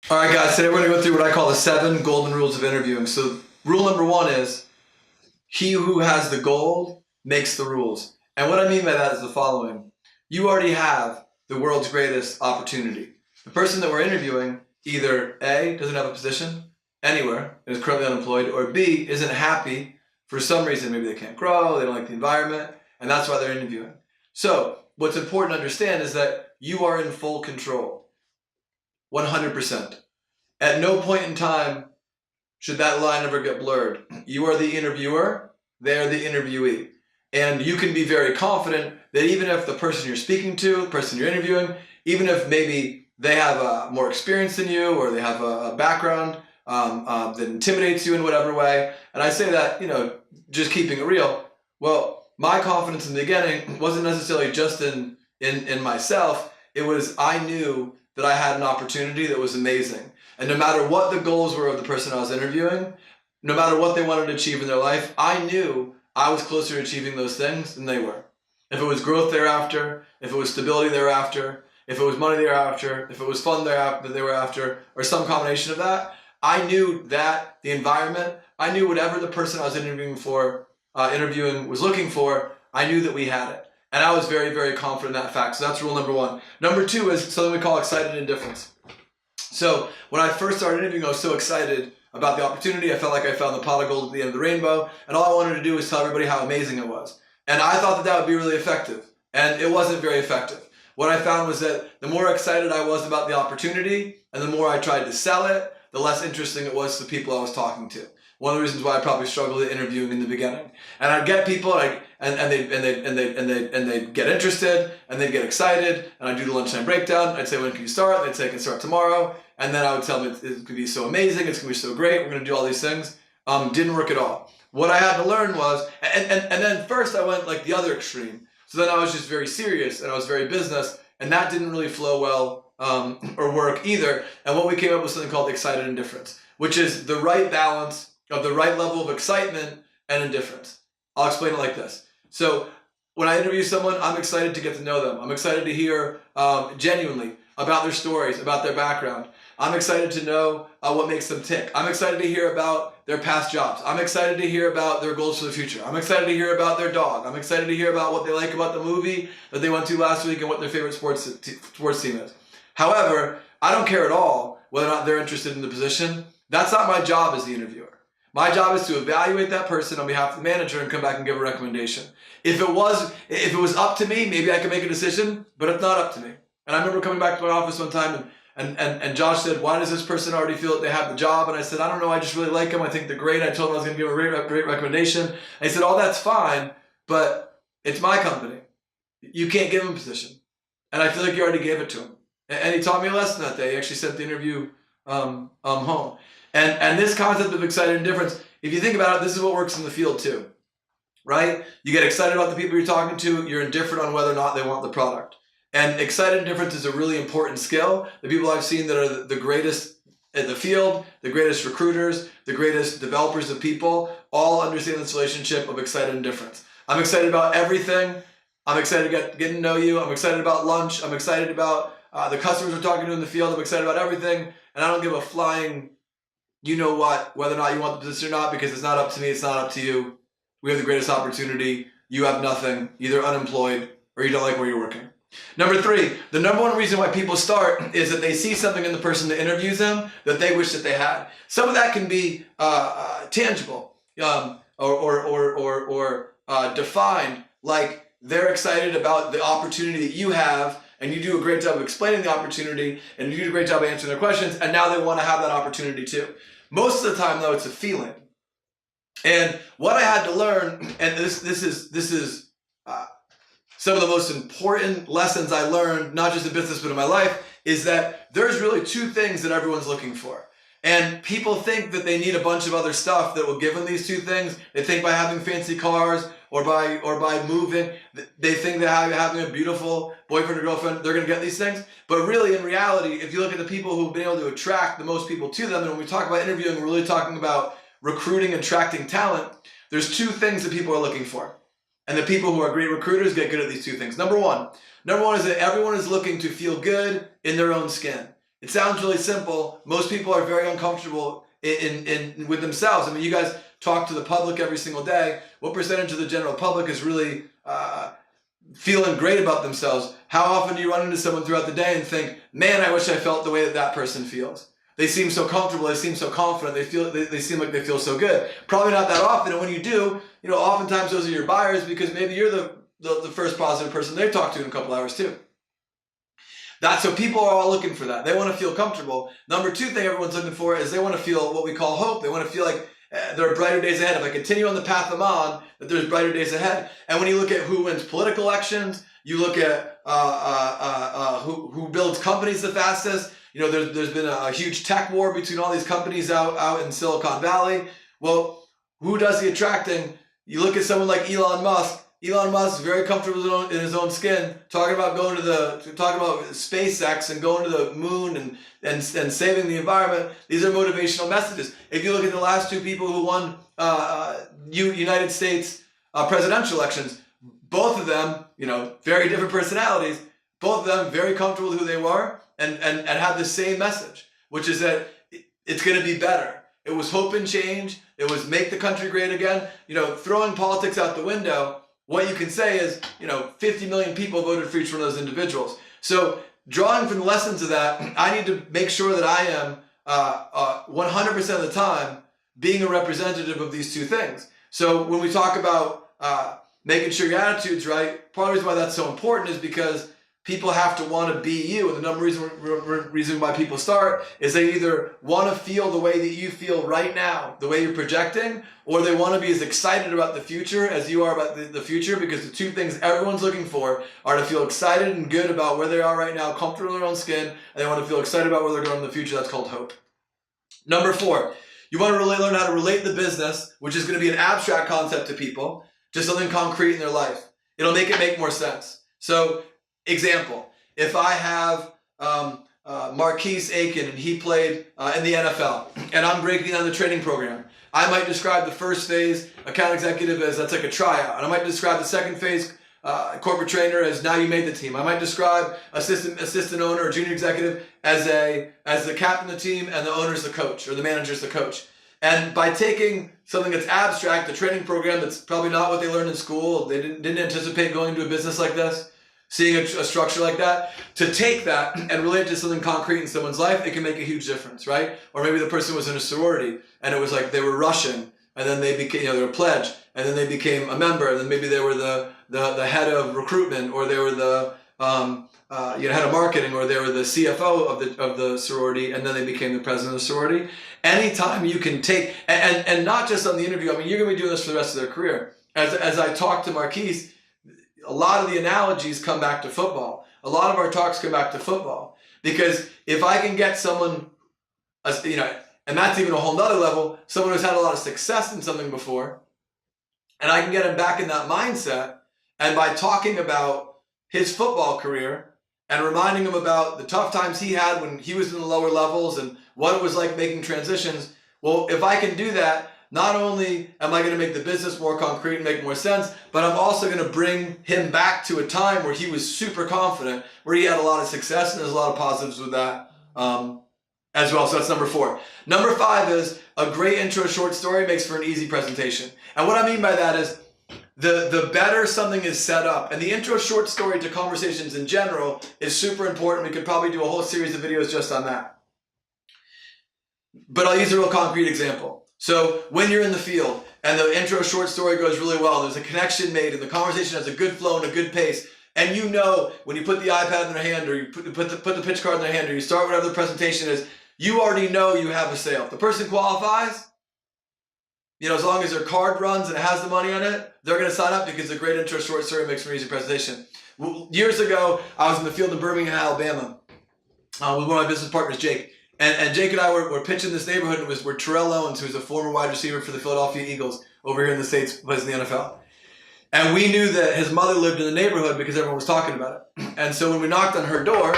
All right, guys, today we're going to go through what I call the 7 golden rules of interviewing. So rule number 1 is, he who has the gold makes the rules. And what I mean by that is the following. You already have the world's greatest opportunity. The person that we're interviewing either A, doesn't have a position anywhere and is currently unemployed, or B, isn't happy for some reason. Maybe they can't grow, they don't like the environment, and that's why they're interviewing. So what's important to understand is that you are in full control. 100%. At no point in time should that line ever get blurred. You are the interviewer, they are the interviewee. And you can be very confident that even if the person you're speaking to, the person you're interviewing, even if maybe they have more experience than you, or they have a background that intimidates you in whatever way, and I say that, just keeping it real, well, my confidence in the beginning wasn't necessarily just in myself. It was, I knew that I had an opportunity that was amazing. And no matter what the goals were of the person I was interviewing, no matter what they wanted to achieve in their life, I knew I was closer to achieving those things than they were. If it was growth thereafter, if it was stability thereafter, if it was money thereafter, if it was fun thereafter, that they were after, or some combination of that, I knew that the environment, I knew whatever the person I was interviewing was looking for, I knew that we had it. And I was very, very confident in that fact. So that's rule number 1. Number 2 is something we call excited indifference. So when I first started interviewing, I was so excited about the opportunity. I felt like I found the pot of gold at the end of the rainbow. And all I wanted to do was tell everybody how amazing it was. And I thought that that would be really effective. And it wasn't very effective. What I found was that the more excited I was about the opportunity and the more I tried to sell it, the less interesting it was to the people I was talking to. One of the reasons why I probably struggled at interviewing in the beginning. And I'd get people and they'd get interested and they'd get excited, and I'd do the lunchtime breakdown. I'd say, when can you start? They'd say, I can start tomorrow. And then I would tell them it's going to be so amazing, it's going to be so great, we're going to do all these things. Didn't work at all. What I had to learn was, and then first I went like the other extreme. So then I was just very serious and I was very business, and that didn't really flow well or work either. And what we came up with something called excited indifference, which is the right balance of the right level of excitement and indifference. I'll explain it like this. So when I interview someone, I'm excited to get to know them. I'm excited to hear genuinely about their stories, about their background. I'm excited to know what makes them tick. I'm excited to hear about their past jobs. I'm excited to hear about their goals for the future. I'm excited to hear about their dog. I'm excited to hear about what they like about the movie that they went to last week and what their favorite sports team is. However, I don't care at all whether or not they're interested in the position. That's not my job as the interviewer. My job is to evaluate that person on behalf of the manager and come back and give a recommendation. If it was up to me, maybe I could make a decision, but it's not up to me. And I remember coming back to my office one time and Josh said, why does this person already feel that they have the job? And I said, I don't know, I just really like them. I think they're great. I told him I was going to give him a great recommendation. And he said, oh, that's fine, but it's my company. You can't give him a position. And I feel like you already gave it to him. And he taught me a lesson that day. He actually sent the interview home. And this concept of excited indifference, if you think about it, this is what works in the field too, right? You get excited about the people you're talking to, you're indifferent on whether or not they want the product. And excited indifference is a really important skill. The people I've seen that are the greatest in the field, the greatest recruiters, the greatest developers of people, all understand this relationship of excited indifference. I'm excited about everything. I'm excited to get to know you. I'm excited about lunch. I'm excited about the customers we're talking to in the field. I'm excited about everything. And I don't give a flying whether or not you want the position or not, because it's not up to me, it's not up to you. We have the greatest opportunity. You have nothing, either unemployed or you don't like where you're working. Number 3, the number 1 reason why people start is that they see something in the person that interviews them that they wish that they had. Some of that can be tangible or defined, like they're excited about the opportunity that you have, and you do a great job of explaining the opportunity, and you do a great job of answering their questions, and now they want to have that opportunity too. Most of the time, though, it's a feeling. And what I had to learn, and this is some of the most important lessons I learned, not just in business but in my life, is that there's really 2 things that everyone's looking for. And people think that they need a bunch of other stuff that will give them these 2 things. They think by having fancy cars or by moving, they think that having a beautiful boyfriend or girlfriend, they're going to get these things. But really, in reality, if you look at the people who've been able to attract the most people to them, and when we talk about interviewing, we're really talking about recruiting and attracting talent, there's 2 things that people are looking for. And the people who are great recruiters get good at these 2 things. Number one is that everyone is looking to feel good in their own skin. It sounds really simple. Most people are very uncomfortable in with themselves. I mean, you guys talk to the public every single day. What percentage of the general public is really feeling great about themselves? How often do you run into someone throughout the day and think, man, I wish I felt the way that that person feels? They seem so comfortable. They seem so confident. They seem like they feel so good. Probably not that often. And when you do, oftentimes those are your buyers, because maybe you're the first positive person they've talked to in a couple hours too. So people are all looking for that. They want to feel comfortable. Number two thing everyone's looking for is they want to feel what we call hope. They want to feel like there are brighter days ahead. If I continue on the path I'm on, that there's brighter days ahead. And when you look at who wins political elections, you look at who builds companies the fastest. There's been a huge tech war between all these companies out in Silicon Valley. Well, who does the attracting? You look at someone like Elon Musk. Elon Musk is very comfortable in his own skin, talking about SpaceX and going to the moon and saving the environment. These are motivational messages. If you look at the last two people who won United States presidential elections, both of them, very different personalities, both of them very comfortable with who they were and had the same message, which is that it's going to be better. It was hope and change. It was make the country great again. Throwing politics out the window, what you can say is, 50 million people voted for each one of those individuals. So drawing from the lessons of that, I need to make sure that I am 100% of the time being a representative of these two things. So when we talk about making sure your attitude's right, part of the reason why that's so important is because people have to want to be you. And the number reason why people start is they either want to feel the way that you feel right now, the way you're projecting, or they want to be as excited about the future as you are about the future, because the two things everyone's looking for are to feel excited and good about where they are right now, comfortable in their own skin, and they want to feel excited about where they're going in the future. That's called hope. Number 4, you want to really learn how to relate the business, which is going to be an abstract concept to people, to something concrete in their life. It'll make it make more sense. So, example, if I have Marquise Aiken and he played in the NFL and I'm breaking down the training program, I might describe the first phase account executive as that's like a tryout, and I might describe the second phase corporate trainer as now you made the team. I might describe assistant owner or junior executive as the captain of the team, and the owner's the coach or the manager's the coach. And by taking something that's abstract, the training program that's probably not what they learned in school, they didn't anticipate going into a business like this, seeing a structure like that, to take that and relate it to something concrete in someone's life, it can make a huge difference, right? Or maybe the person was in a sorority and it was like they were Russian and then they became, they were a pledge, and then they became a member, and then maybe they were the head of recruitment, or they were the head of marketing, or they were the CFO of the sorority, and then they became the president of the sorority. Anytime you can take, and not just on the interview, I mean, you're going to be doing this for the rest of their career. As I talk to Marquise, a lot of the analogies come back to football. A lot of our talks come back to football. Because if I can get someone, and that's even a whole nother level, someone who's had a lot of success in something before, and I can get him back in that mindset, and by talking about his football career and reminding him about the tough times he had when he was in the lower levels and what it was like making transitions, well, if I can do that, not only am I going to make the business more concrete and make more sense, but I'm also going to bring him back to a time where he was super confident, where he had a lot of success, and there's a lot of positives with that as well. So that's number 4. Number 5 is a great intro short story makes for an easy presentation. And what I mean by that is the better something is set up, and the intro short story to conversations in general is super important. We could probably do a whole series of videos just on that. But I'll use a real concrete example. So when you're in the field and the intro short story goes really well, there's a connection made and the conversation has a good flow and a good pace, and you know when you put the iPad in their hand, or you put the pitch card in their hand, or you start whatever the presentation is, you already know you have a sale. If the person qualifies, as long as their card runs and it has the money on it, they're going to sign up because the great intro short story makes for an easy presentation. Years ago, I was in the field in Birmingham, Alabama, with one of my business partners, Jake. And Jake and I were pitching this neighborhood, and we're Terrell Owens, who's a former wide receiver for the Philadelphia Eagles over here in the States, plays in the NFL. And we knew that his mother lived in the neighborhood because everyone was talking about it. And so when we knocked on her door,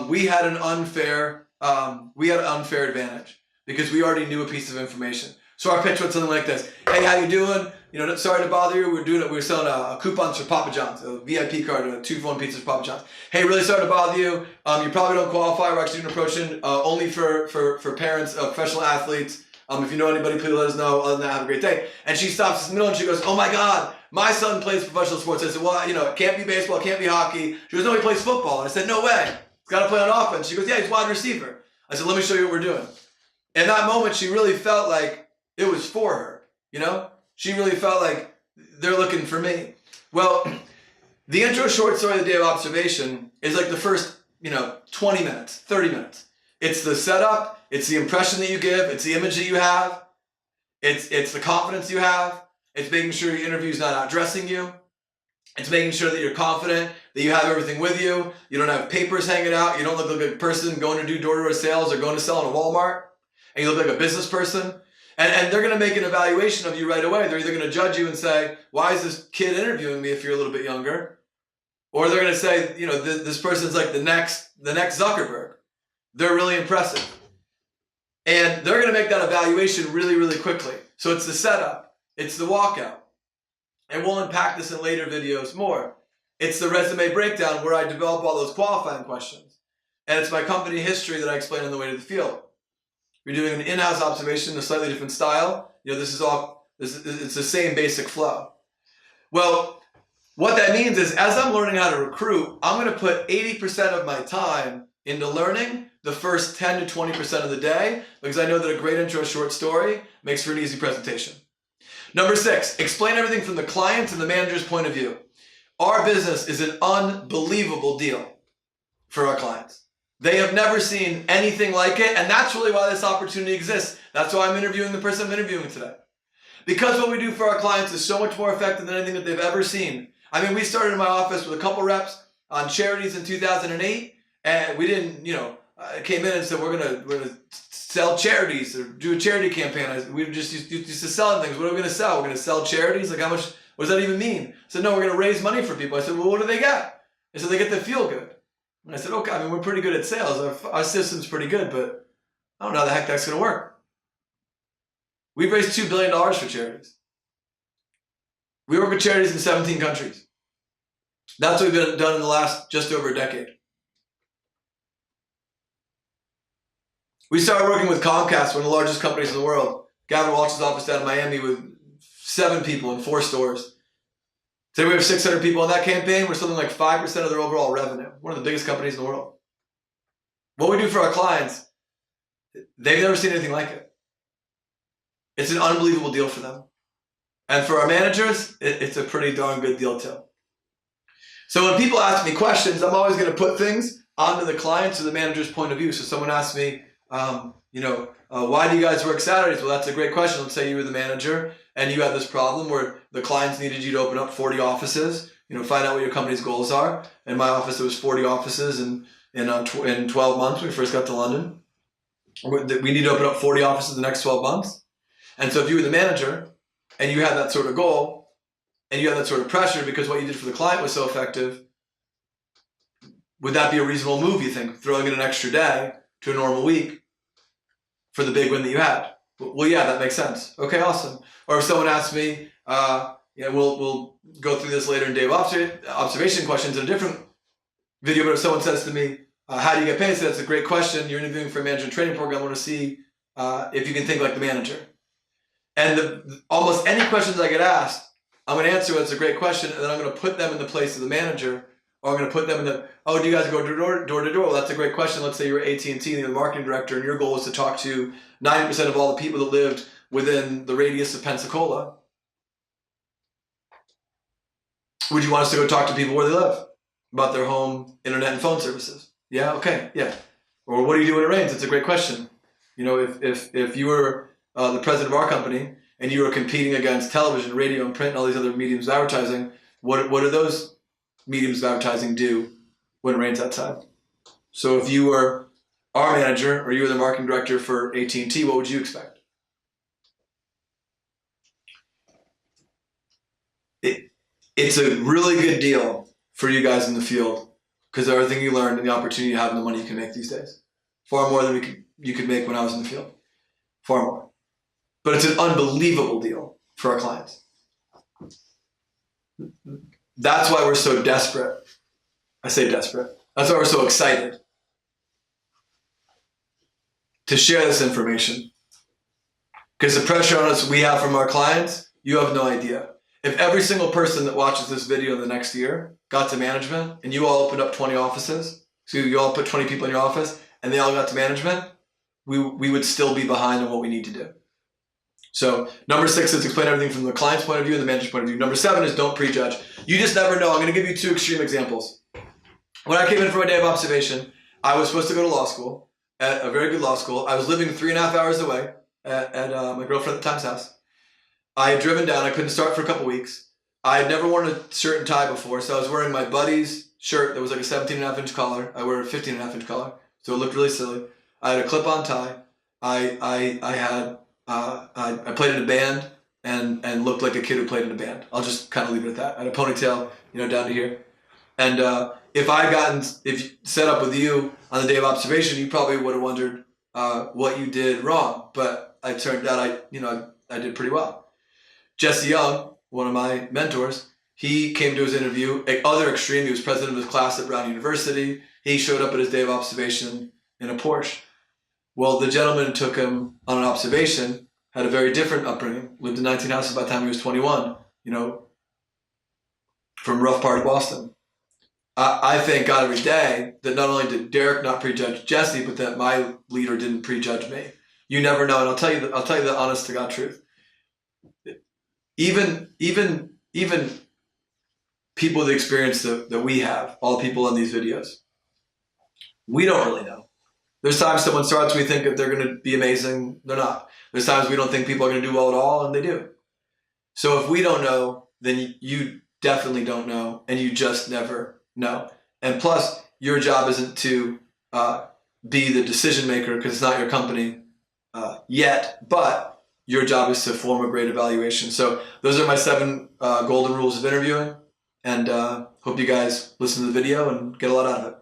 we had an unfair advantage because we already knew a piece of information. So our pitch went something like this. Hey, how you doing? Sorry to bother you. We're selling coupons for Papa John's, a VIP card, 2-for-1 pizzas for Papa John's. Hey, really sorry to bother you. You probably don't qualify. We're actually doing a promotion only for parents of professional athletes. If you know anybody, please let us know. Other than that, have a great day. And she stops in the middle and she goes, oh my God, my son plays professional sports. I said, well, it can't be baseball, it can't be hockey. She goes, no, he plays football. And I said, no way. He's got to play on offense. She goes, yeah, he's wide receiver. I said, let me show you what we're doing. In that moment, she really felt like it was for her, She really felt like they're looking for me. Well, the intro short story of the day of observation is like the first, 20 minutes, 30 minutes. It's the setup, it's the impression that you give, it's the image that you have, it's the confidence you have, it's making sure your interview is not outdressing you, it's making sure that you're confident, that you have everything with you, you don't have papers hanging out, you don't look like a person going to do door-to-door sales or going to sell in a Walmart, and you look like a business person. And they're going to make an evaluation of you right away. They're either going to judge you and say, why is this kid interviewing me if you're a little bit younger? Or they're going to say, this person's like the next Zuckerberg. They're really impressive. And they're going to make that evaluation really, really quickly. So it's the setup. It's the walkout. And we'll unpack this in later videos more. It's the resume breakdown where I develop all those qualifying questions. And it's my company history that I explain on the way to the field. We're doing an in-house observation in a slightly different style. It's the same basic flow. Well, what that means is as I'm learning how to recruit, I'm going to put 80% of my time into learning the first 10 to 20% of the day because I know that a great intro short story makes for an easy presentation. Number 6, explain everything from the client and the manager's point of view. Our business is an unbelievable deal for our clients. They have never seen anything like it, and that's really why this opportunity exists. That's why I'm interviewing the person I'm interviewing today. Because what we do for our clients is so much more effective than anything that they've ever seen. I mean, we started in my office with a couple reps on charities in 2008, and we didn't, came in and said, we're gonna sell charities or do a charity campaign. We just used to sell things. What are we gonna sell? We're gonna sell charities? Like how much, what does that even mean? I said, no, we're gonna raise money for people. I said, well, what do they get? They said, they get to feel good. And I said, okay, I mean, we're pretty good at sales. Our system's pretty good, but I don't know how the heck that's going to work. We've raised $2 billion for charities. We work with charities in 17 countries. That's what we've done in the last just over a decade. We started working with Comcast, one of the largest companies in the world. Gavin Walsh's office down in Miami with 7 people in 4 stores. Today we have 600 people in that campaign. We're something like 5% of their overall revenue. One of the biggest companies in the world. What we do for our clients, they've never seen anything like it. It's an unbelievable deal for them. And for our managers, it's a pretty darn good deal too. So when people ask me questions, I'm always going to put things onto the client's or the manager's point of view. So someone asks me, why do you guys work Saturdays? Well, that's a great question. Let's say you were the manager and you had this problem where the clients needed you to open up 40 offices, find out what your company's goals are. In my office, there was 40 offices in 12 months when we first got to London. We need to open up 40 offices in the next 12 months. And so if you were the manager and you had that sort of goal and you had that sort of pressure because what you did for the client was so effective, would that be a reasonable move, you think, throwing in an extra day to a normal week for the big win that you had? Well, yeah, that makes sense. Okay, awesome. Or if someone asks me, we'll go through this later in day of observation questions in a different video, but if someone says to me, how do you get paid? I say, that's a great question. You're interviewing for a management training program. I want to see if you can think like the manager. And almost any questions I get asked, I'm going to answer it's a great question, and then I'm going to put them in the place of the manager, or I'm going to put them in the, oh, do you guys go door to door? Well, that's a great question. Let's say you're AT&T and you're the marketing director, and your goal is to talk to 90% of all the people that lived within the radius of Pensacola. Would you want us to go talk to people where they live about their home, internet, and phone services? Yeah, okay, yeah. Or what do you do when it rains? It's a great question. If you were the president of our company and you were competing against television, radio, and print, and all these other mediums of advertising, what do those mediums of advertising do when it rains outside? So if you were our manager or you were the marketing director for AT&T, what would you expect? It's a really good deal for you guys in the field because of everything you learned and the opportunity you have and the money you can make these days. Far more than you could make when I was in the field. Far more. but it's an unbelievable deal for our clients. That's why we're so desperate. I say desperate. That's why we're so excited to share this information. Because the pressure on us we have from our clients, you have no idea. If every single person that watches this video in the next year got to management, and you all opened up 20 offices, so you all put 20 people in your office, and they all got to management, we would still be behind on what we need to do. So number 6 is explain everything from the client's point of view and the manager's point of view. Number 7 is don't prejudge. You just never know. I'm going to give you 2 extreme examples. When I came in for my day of observation, I was supposed to go to law school, at a very good law school. I was living 3.5 hours away at my girlfriend at the time's house. I had driven down. I couldn't start for a couple weeks. I had never worn a shirt and tie before, so I was wearing my buddy's shirt that was like a 17.5-inch collar. I wear a 15.5-inch collar, so it looked really silly. I had a clip-on tie. I played in a band and looked like a kid who played in a band. I'll just kind of leave it at that. I had a ponytail, down to here. And if set up with you on the day of observation, you probably would have wondered what you did wrong. But it turned out I did pretty well. Jesse Young, one of my mentors, he came to his interview. Other extreme, he was president of his class at Brown University. He showed up at his day of observation in a Porsche. Well, the gentleman who took him on an observation had a very different upbringing, lived in 19 houses by the time he was 21, from rough part of Boston. I thank God every day that not only did Derek not prejudge Jesse, but that my leader didn't prejudge me. You never know, and I'll tell you the honest to God truth. Even people with the experience that we have, all the people on these videos, we don't really know. There's times someone starts, we think that they're going to be amazing. They're not. There's times we don't think people are going to do well at all, and they do. So if we don't know, then you definitely don't know, and you just never know. And plus, your job isn't to be the decision maker because it's not your company yet, but your job is to form a great evaluation. So those are my 7 golden rules of interviewing, and hope you guys listen to the video and get a lot out of it.